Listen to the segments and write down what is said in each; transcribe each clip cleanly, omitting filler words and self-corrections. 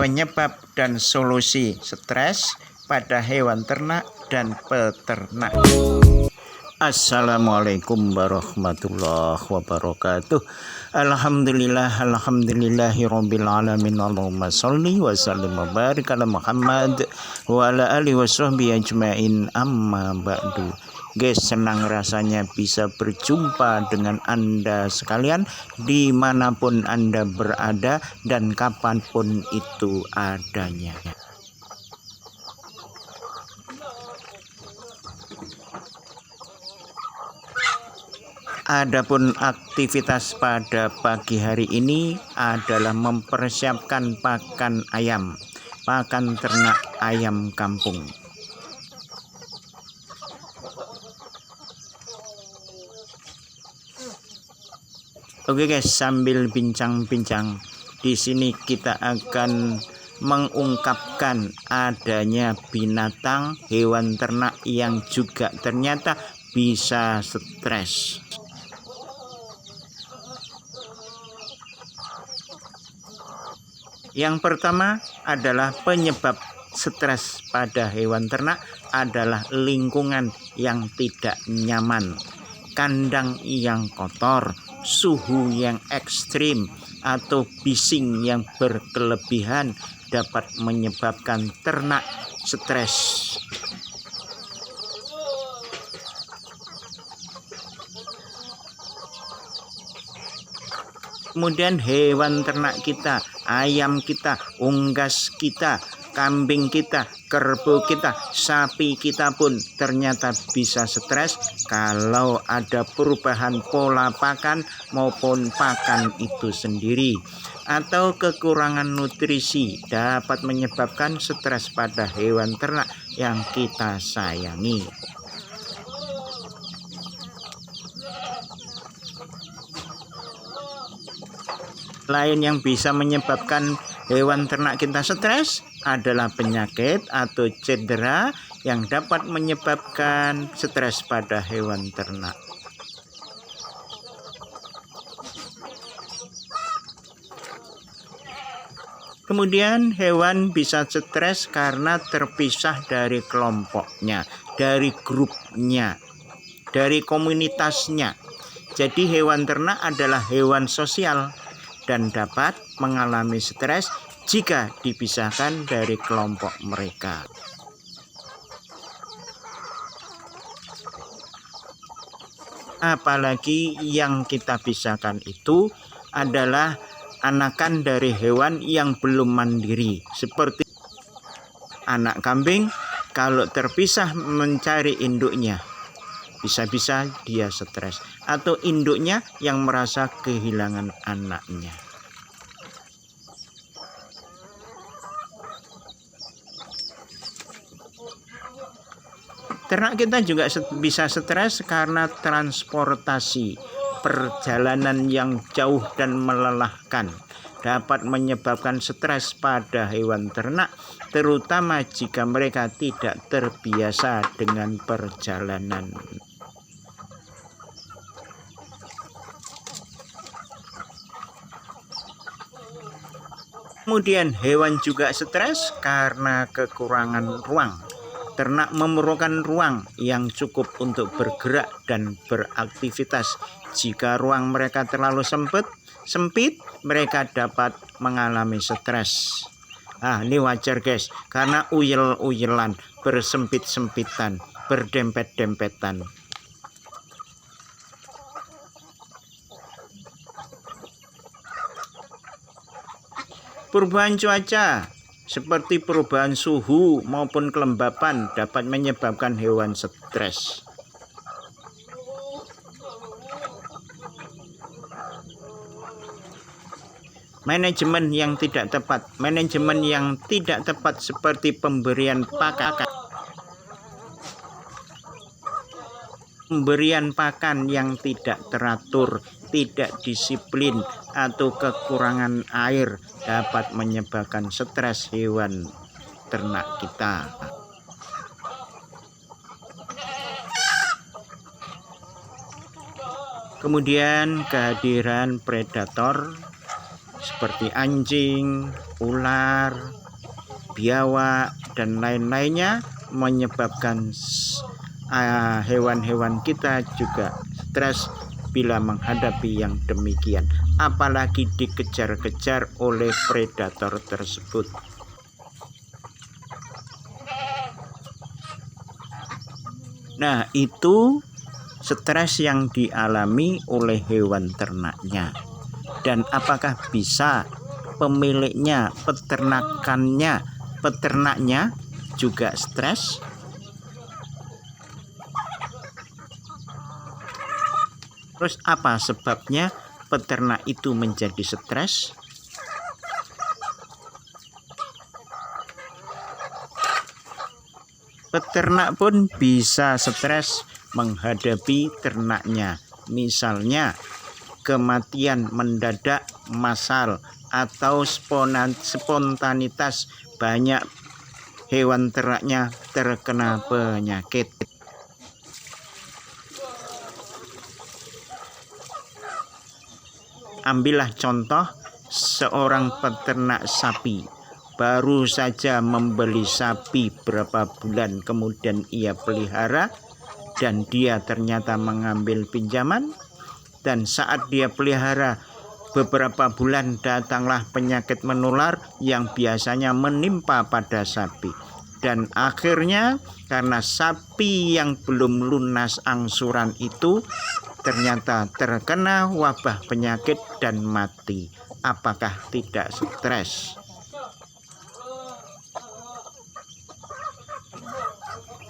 penyebab dan solusi stres pada hewan ternak dan peternak. Assalamualaikum warahmatullahi wabarakatuh. Alhamdulillahirabbil alamin. Allahumma sholli wa sallim wa barik ala Muhammad wa ala alihi washabbihi ajmain. Amma ba'du. Guys, senang rasanya bisa berjumpa dengan Anda sekalian dimanapun Anda berada dan kapanpun itu adanya. Adapun aktivitas pada pagi hari ini adalah mempersiapkan pakan ayam, pakan ternak ayam kampung. Oke guys, sambil bincang-bincang di sini kita akan mengungkapkan adanya binatang hewan ternak yang juga ternyata bisa stres. Yang pertama adalah penyebab stres pada hewan ternak adalah lingkungan yang tidak nyaman, kandang yang kotor, suhu yang ekstrim, atau bising yang berkelebihan dapat menyebabkan ternak stres. Kemudian hewan ternak kita, ayam kita, unggas kita, kambing kita, kerbau kita, sapi kita pun ternyata bisa stres kalau ada perubahan pola pakan maupun pakan itu sendiri, atau kekurangan nutrisi dapat menyebabkan stres pada hewan ternak yang kita sayangi. Lain yang bisa menyebabkan hewan ternak kita stres adalah penyakit atau cedera yang dapat menyebabkan stres pada hewan ternak. Kemudian hewan bisa stres karena terpisah dari kelompoknya, dari grupnya, dari komunitasnya. Jadi hewan ternak adalah hewan sosial dan dapat mengalami stres jika dipisahkan dari kelompok mereka. Apalagi yang kita pisahkan itu adalah anakan dari hewan yang belum mandiri, seperti anak kambing. Kalau terpisah mencari induknya, bisa-bisa dia stres, atau induknya yang merasa kehilangan anaknya. Ternak kita juga bisa stres karena transportasi, perjalanan yang jauh dan melelahkan dapat menyebabkan stres pada hewan ternak, terutama jika mereka tidak terbiasa dengan perjalanan. Kemudian hewan juga stres karena kekurangan ruang. Ternak memerlukan ruang yang cukup untuk bergerak dan beraktivitas. Jika ruang mereka terlalu sempit, mereka dapat mengalami stres. Ini wajar guys, karena uyel-uyelan, bersempit-sempitan, berdempet-dempetan. Perubahan cuaca seperti perubahan suhu maupun kelembapan dapat menyebabkan hewan stres. Manajemen yang tidak tepat seperti pemberian pakan yang tidak teratur, tidak disiplin, atau kekurangan air dapat menyebabkan stres hewan ternak kita. Kemudian kehadiran predator seperti anjing, ular, biawak, dan lain-lainnya, menyebabkan hewan-hewan kita juga stres bila menghadapi yang demikian, apalagi dikejar-kejar oleh predator tersebut. Nah, itu stres yang dialami oleh hewan ternaknya. Dan apakah bisa pemiliknya, peternaknya juga stres? Terus apa sebabnya peternak itu menjadi stres? Peternak pun bisa stres menghadapi ternaknya. Misalnya kematian mendadak massal atau spontanitas banyak hewan ternaknya terkena penyakit. Ambillah contoh seorang peternak sapi. Baru saja membeli sapi berapa bulan kemudian ia pelihara, dan dia ternyata mengambil pinjaman, dan saat dia pelihara beberapa bulan datanglah penyakit menular yang biasanya menimpa pada sapi. Dan akhirnya karena sapi yang belum lunas angsuran itu ternyata terkena wabah penyakit dan mati. Apakah tidak stres?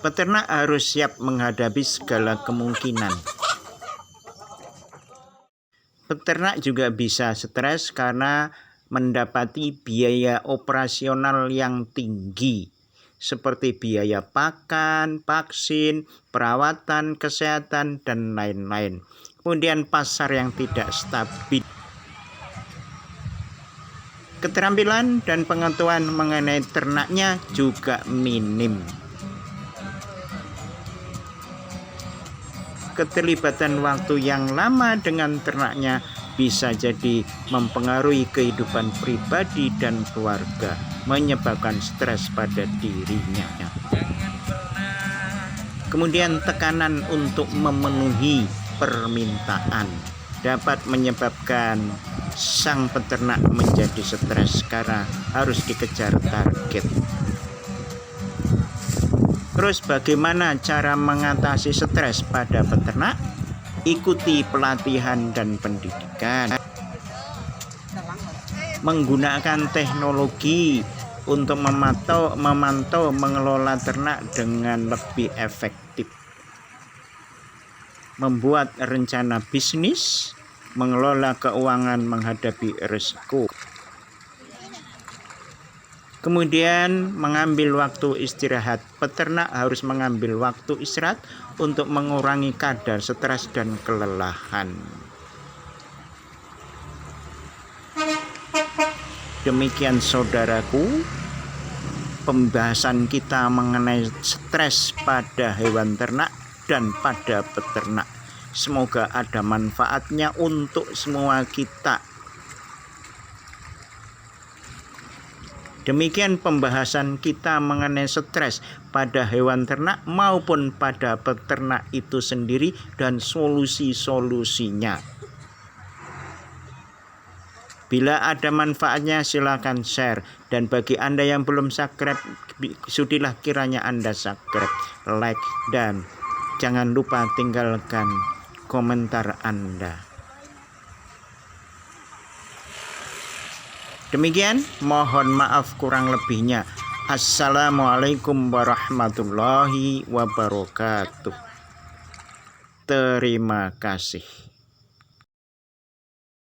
Peternak harus siap menghadapi segala kemungkinan. Peternak juga bisa stres karena mendapati biaya operasional yang tinggi, seperti biaya pakan, vaksin, perawatan, kesehatan, dan lain-lain. Kemudian pasar yang tidak stabil. Keterampilan dan pengetahuan mengenai ternaknya juga minim. Keterlibatan waktu yang lama dengan ternaknya bisa jadi mempengaruhi kehidupan pribadi dan keluarga, menyebabkan stres pada dirinya. Kemudian tekanan untuk memenuhi permintaan dapat menyebabkan sang peternak menjadi stres karena harus dikejar target. Terus bagaimana cara mengatasi stres pada peternak? Ikuti pelatihan dan pendidikan. Menggunakan teknologi untuk memantau mengelola ternak dengan lebih efektif. Membuat rencana bisnis, mengelola keuangan menghadapi risiko. Kemudian mengambil waktu istirahat. Peternak harus mengambil waktu istirahat untuk mengurangi kadar stres dan kelelahan. Demikian saudaraku, pembahasan kita mengenai stres pada hewan ternak dan pada peternak. Semoga ada manfaatnya untuk semua kita. Demikian pembahasan kita mengenai stres pada hewan ternak maupun pada peternak itu sendiri dan solusi-solusinya. Bila ada manfaatnya silakan share, dan bagi Anda yang belum subscribe, sudilah kiranya Anda subscribe, like, dan jangan lupa tinggalkan komentar Anda. Demikian, mohon maaf kurang lebihnya. Assalamualaikum warahmatullahi wabarakatuh. Terima kasih.